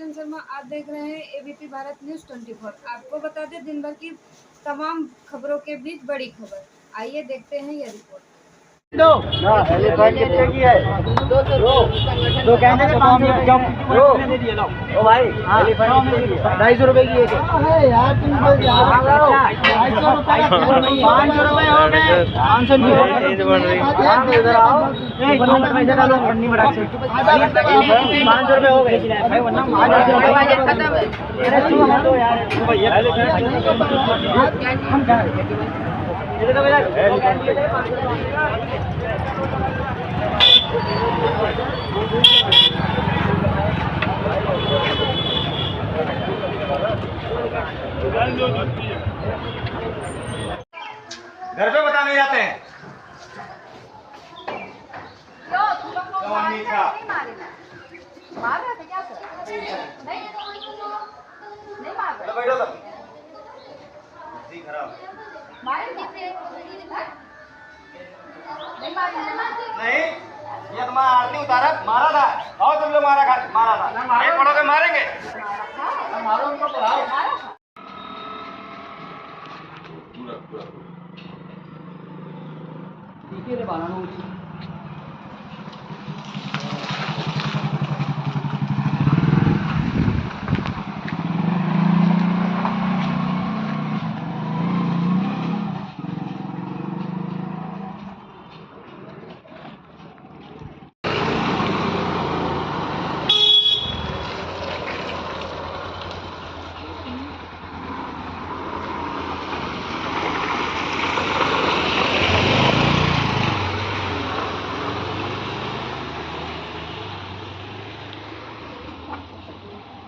चंदन शर्मा। आप देख रहे हैं एबीपी भारत न्यूज 24। आपको बता दें दिन भर की तमाम खबरों के बीच बड़ी खबर। आइए देखते हैं यह रिपोर्ट। दो एलिफेंट कितने की है? 200 कहने के 500 दे दिए। लो ओ भाई एलिफेंट 250 रुपए की एक है यार। तुम 250 रुपए 500 रुपए हो गए। 500 नहीं हो गए। इधर आओ एक दो पैसे डालो ठंडी में रख से 500 रुपए हो गए भाई, वरना बाजार खत्म है। अरे क्यों दो यार भैया हम क्या इधर तो भैया घर पे बताने जाते हैं। नहीं ये तुम्हारा आरती उतारा मारा था। आओ तुम लोग मारा था ये पढ़ो के मारेंगे। मारो उनको पढ़ाओ पूरा ठीक है बनाना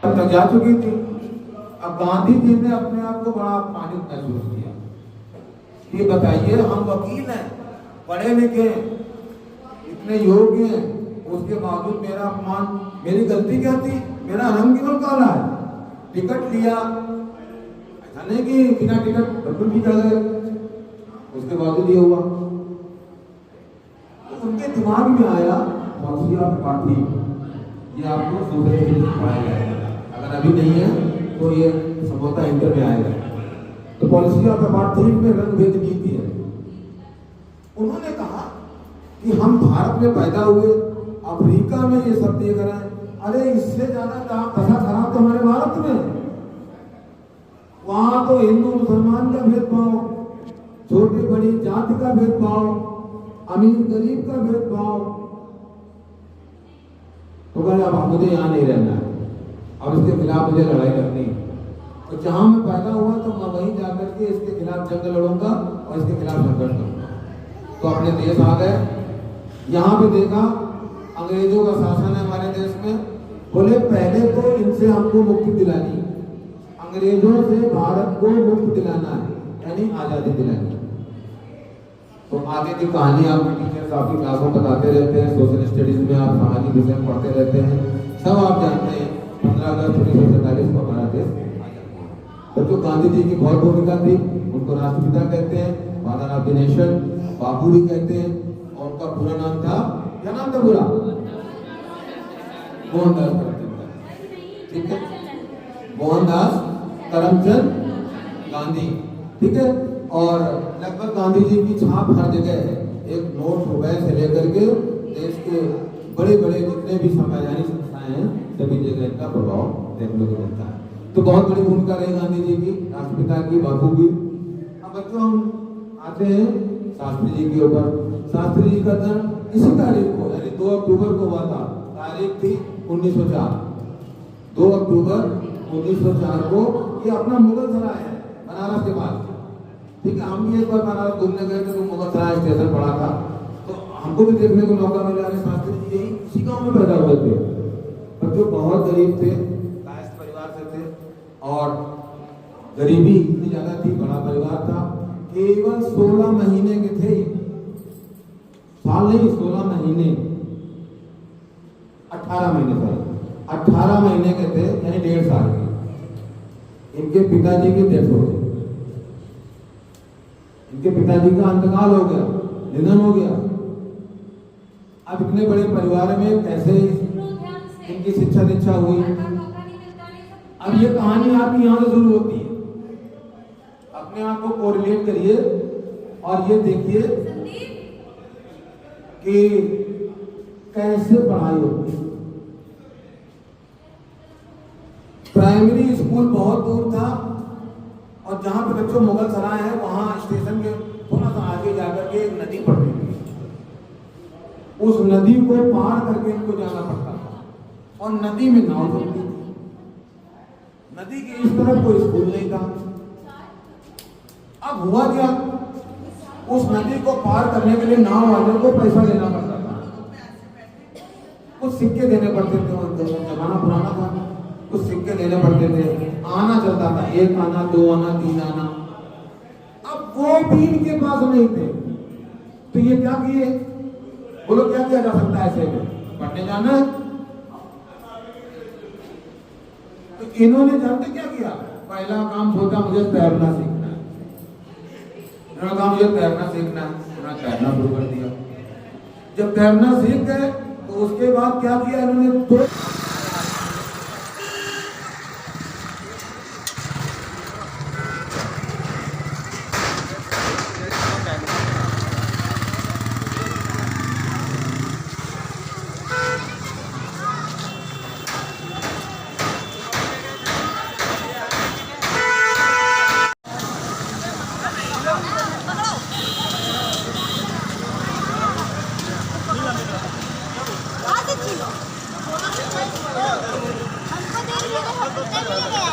तक जा चुकी थी। अब गांधी जी ने अपने आप को बड़ा अपमानित महसूस किया। ये बताइए, हम वकील हैं, पढ़े लिखे हैं, इतने योग्य हैं, उसके बावजूद मेरा अपमान, मेरी गलती क्या थी? मेरा रंग केवल काला है। टिकट लिया, ऐसा नहीं कि बिना टिकट बिल्कुल भी चढ़ गए, उसके बावजूद ये हुआ। तो उनके दिमाग में आया पार्टी, ये आपको सोशलिस्ट पढ़ाया जाएगा, अगर अभी नहीं है तो ये संभवतः इंटर में आएगा। तो पॉलिसी ऑफ अपार्थाइड में रंग-भेद नीति है। उन्होंने कहा कि हम भारत में पैदा हुए, अफ्रीका में ये सब देख रहे हैं, अरे इससे ज्यादा दशा खराब तो हमारे भारत में। वहां तो हिंदू मुसलमान का भेदभाव, छोटी बड़ी जाति का भेदभाव, अमीर गरीब का भेदभाव। तो कहा अब मुझे यहाँ नहीं रहना है, अब इसके खिलाफ मुझे लड़ाई करनी है। तो जहां मैं पैदा हुआ तो मैं वहीं जाकर के इसके खिलाफ जंग लड़ूंगा और इसके खिलाफ संघर्ष करूंगा। तो अपने देश आ गए। यहाँ पे देखा अंग्रेजों का शासन है हमारे देश में। बोले पहले तो इनसे हमको मुक्ति दिलानी, अंग्रेजों से भारत को मुक्त दिलाना है, यानी आजादी दिलानी। तो आगे की कहानी आपके टीचर्स आपकी क्लासों में बताते रहते हैं, सोशल स्टडीज में आप सामाजिक विषय पढ़ते रहते हैं, सब आप जानते हैं। 15 अगस्त 1947 को हमारा देश आजाद हुआ। तो गांधी जी की बहुत भूमिका थी, उनको राष्ट्रपिता कहते हैं, फादर ऑफ द नेशन, बाबू भी कहते हैं। और उनका पूरा नाम था, क्या नाम था पूरा? मोहनदास करमचंद। ठीक है, मोहनदास करमचंद गांधी। ठीक है, और लगभग गांधी जी की छाप हर जगह है। एक नोट रुपए से लेकर के देश के बड़े बड़े जितने भी संवैधानिक संस्थाएं हैं, सभी जगह इनका प्रभाव देखने को मिलता है। तो बहुत बड़ी भूमिका रही गांधी जी की, राष्ट्रपिता की, बापू की। अब बच्चों हम आते हैं शास्त्री जी के ऊपर। शास्त्री जी का जन्म इसी तारीख को, यानी 2 अक्टूबर को हुआ था। तारीख थी 1904, 2 अक्टूबर 1904 को। ये अपना मुगल सराय है बनारस के पास। ठीक है, हम भी एक बार बनारस घूमने गए थे तो मुगल सराय स्टेशन पड़ा था, तो हमको भी देखने को मौका मिला। शास्त्री जी यही इसी गांव में पैदा हुए थे, पर जो बहुत गरीब थे, कायस्थ परिवार से थे, और गरीबी इतनी ज्यादा थी, बड़ा परिवार था। केवल 16 महीने के थे, साल नहीं 16 महीने, 18 महीने, सॉरी 18 महीने के थे, यानी 1.5 साल के। इनके पिताजी की डेथ हो गई, इनके पिताजी का इंतकाल हो गया, निधन हो गया। अब इतने बड़े परिवार में कैसे इनकी शिक्षा दीक्षा हुई? अब ये कहानी आपकी यहाँ से शुरू होती है। अपने आप को कोरिलेट करिए और ये देखिए कि कैसे पढ़ाई होती है। प्राइमरी स्कूल बहुत दूर था और जहां पे बच्चों मुगल सराय है वहां स्टेशन के थोड़ा सा आगे जाकर के एक नदी पड़ती थी। उस नदी को पार करके इनको जाना पड़ता था और नदी में नाव चलती थी। नदी के इस तरफ कोई स्कूल नहीं था। अब हुआ क्या, उस नदी को पार करने के लिए नाव वाले को पैसा देना पड़ता था, कुछ सिक्के देने पड़ते थे। जमाना पुराना था, कुछ सिक्के देने पड़ते थे। आना चलता था, 1 आना, 2 आना, 3 आना। अब वो भी इनके पास नहीं थे तो ये क्या किए, बोलो क्या किया जा सकता है ऐसे में, पढ़ने जाना है। तो इन्होंने जानते क्या किया, पहला काम सोचा मुझे तैरना सीखना है। इन्होंने कहा मुझे तैरना सीखना है, उन्होंने तैरना शुरू कर दिया। जब तैरना सीख गए तो उसके बाद क्या किया इन्होंने, हमको देख लिया तो हमको मिल गया।